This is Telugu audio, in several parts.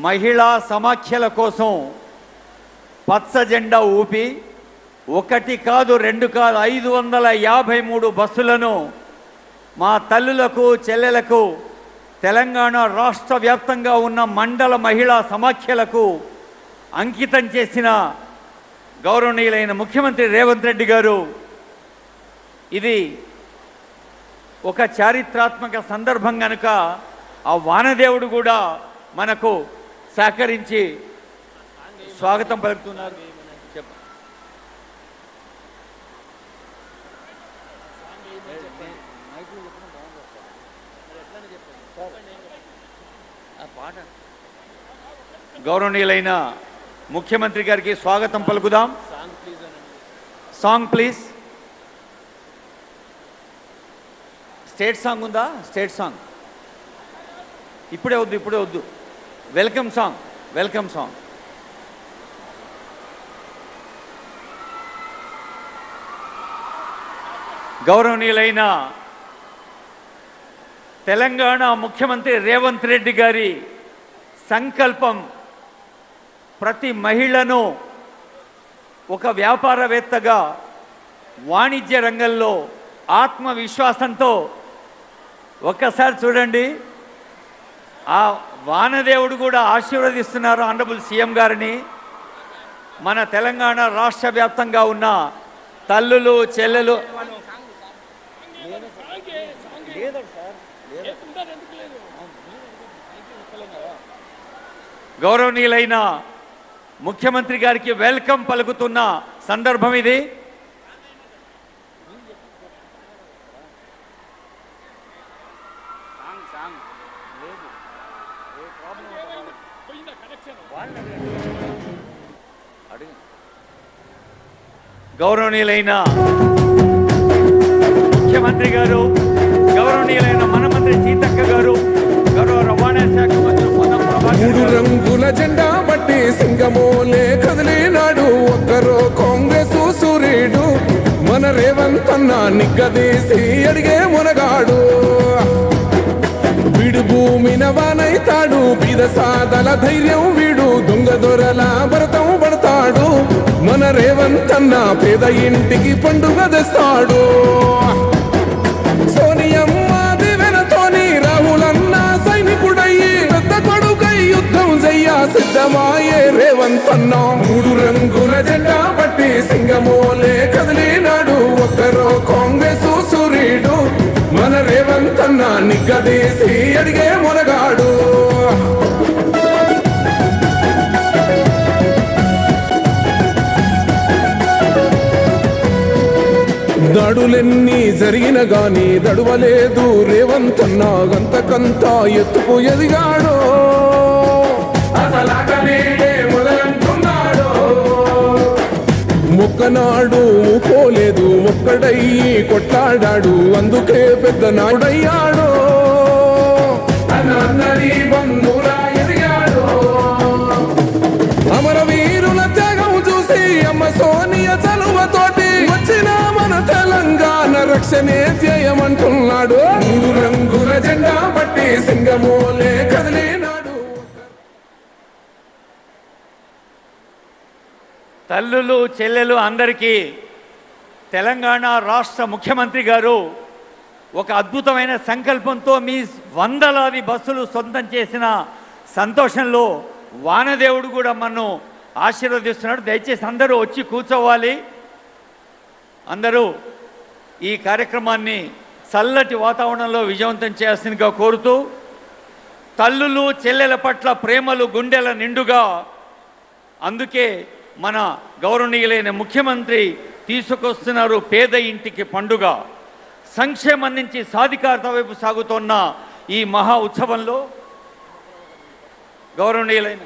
మహిళా సమాఖ్యల కోసం పచ్చ జెండా ఊపి ఒకటి కాదు రెండు కాదు 553 బస్సులను మా తల్లులకు చెల్లెలకు తెలంగాణ రాష్ట్ర వ్యాప్తంగా ఉన్న మండల మహిళా సమాఖ్యలకు అంకితం చేసిన గౌరవనీయులైన ముఖ్యమంత్రి రేవంత్ రెడ్డి గారు ఇది ఒక చారిత్రాత్మక సందర్భం కనుక ఆ వానదేవుడు కూడా మనకు సహకరించి స్వాగతం పలుకుతున్నారు. గౌరవనీయులైన ముఖ్యమంత్రి గారికి స్వాగతం పలుకుదాం. Song please. స్టేట్ సాంగ్ ఉందా? స్టేట్ సాంగ్ ఇప్పుడే వద్దు. Welcome song. గౌరవనీయులైన తెలంగాణ ముఖ్యమంత్రి రేవంత్ రెడ్డి గారి సంకల్పం ప్రతి మహిళను ఒక వ్యాపారవేత్తగా వాణిజ్య రంగంలో ఆత్మవిశ్వాసంతో ఒక్కసారి చూడండి, ఆ వానదేవుడు కూడా ఆశీర్వదిస్తున్నారు ఆనరబుల్ సీఎం గారిని. మన తెలంగాణ రాష్ట్ర వ్యాప్తంగా ఉన్న తల్లులు చెల్లెలు గౌరవనీయులైన ముఖ్యమంత్రి గారికి వెల్కమ్ పలుకుతున్న సందర్భం ఇది. గౌరవనీయులైన ముఖ్యమంత్రి గారు, గౌరవనీయులైన మన మంత్రి సీతక్క గారు, గౌరవ రవాణా శాఖ మంత్రి మూడు రంగుల జెండా బట్టి సింగమోలే కదిలినాడు ఒక్కరో కాంగ్రెస్ సూర్యుడు మన రేవంత్ అన్న నిగ్గదీసి అడిగే మునగాడు. వీడు భూమిన వానైతాడు, బీద సాదల ధైర్యం వీడు, దొంగ దొరల భరతం పడతాడు. మన రేవంత్ అన్న పేద ఇంటికి పండుగ తెస్తాడు. సోనియమ్మ దివెనతోని రాహులన్న సైనికుడయ్యి పెద్ద కొడుకై యుద్ధం చెయ్య సిద్ధమాయే రేవంత్ అన్న. మూడు రంగుల జెండా బట్టి సింగమోలే కదిలినాడు ఒక్కరో కాంగ్రెస్ సూర్యుడు మన రేవంత్ అన్న నిగ్గదీసి అడిగే మునగాడు. దాడులెన్ని జరిగిన గాని దడువలేదు రేవంత్ అన్న, గంతకంతా ఎత్తుకు ఎదిగాడు. మొక్కనాడు పోలేదు, ఒక్కడయ్యి కొట్లాడాడు, అందుకే పెద్ద నాడయ్యాడు. అమరవీరుల త్యాగం చూసి అమ్మ సోనియా చలువతోటి వచ్చిన మన తెలంగాణ రక్షణే ధ్యేయమంటున్నాడు. మూడు రంగుల జెండా బట్టి సింగమోలే కదిలినాడు. తల్లులు చెల్లెలు అందరికీ తెలంగాణ రాష్ట్ర ముఖ్యమంత్రి గారు ఒక అద్భుతమైన సంకల్పంతో మీ వందలాది బస్సులు సొంతం చేసిన సంతోషంలో వానదేవుడు కూడా మనను ఆశీర్వదిస్తున్నాడు. దయచేసి అందరూ వచ్చి కూర్చోవాలి. అందరూ ఈ కార్యక్రమాన్ని చల్లటి వాతావరణంలో విజయవంతం చేయాల్సిందిగా కోరుతూ, తల్లులు చెల్లెల పట్ల ప్రేమలు గుండెల నిండుగా, అందుకే మన గౌరవనీయులైన ముఖ్యమంత్రి తీసుకొస్తున్నారు పేద ఇంటికి పండుగ. సంక్షేమం నుంచి సాధికారత వైపు సాగుతున్న ఈ మహా ఉత్సవంలో గౌరవనీయులైన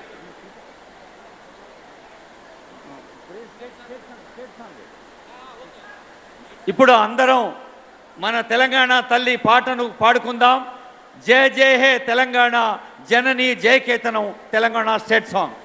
ఇప్పుడు అందరం మన తెలంగాణ తల్లి పాటను పాడుకుందాం. జయ జయ హే తెలంగాణ జనని జయకేతనం తెలంగాణ స్టేట్ సాంగ్.